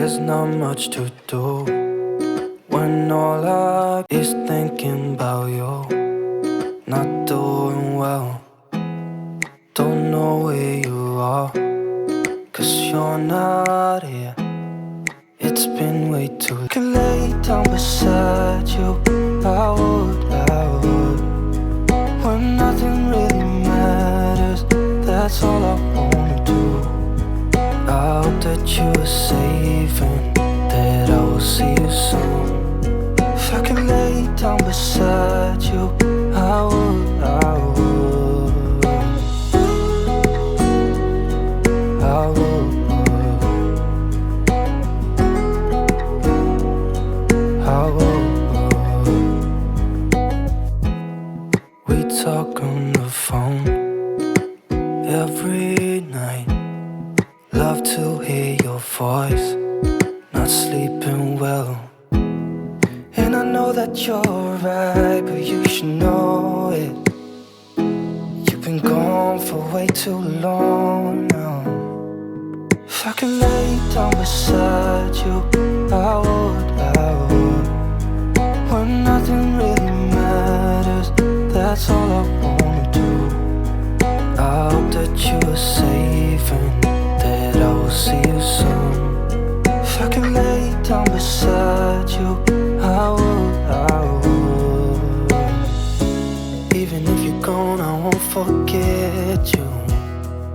there's not much to do when all I is thinking about you. Not doing well, don't know where you are, 'cause you're not here. It's been way too long. I could lay down beside you, I would when nothing really matters, that's all I wanna do. I hope that you are safe and that I will see you soon. If I could lay down beside you, I would I would We talk on the phone every night. Love to hear your voice, not sleeping well. And I know that you're right, but you should know it. You've been gone for way too long now. If I could lay down beside you, I would when nothing really matters, that's all I wanna do. I hope that you are safe and that I will see you soon. If I could lay down beside you, I would even if you're gone, I won't forget you.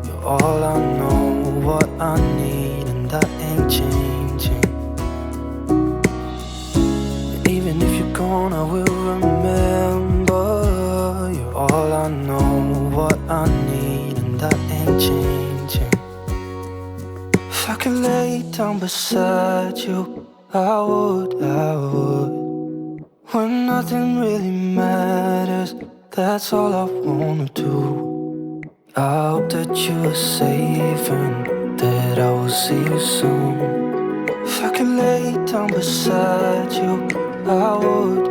You're all I know, what I need, and that ain't changing. Even if you're gone, I will remember. You're all I know, what I need, and that ain't changing. If I could lay down beside you, I would when nothing really matters, that's all I wanna do. I hope that you are safe and that I will see you soon. If I could lay down beside you, I would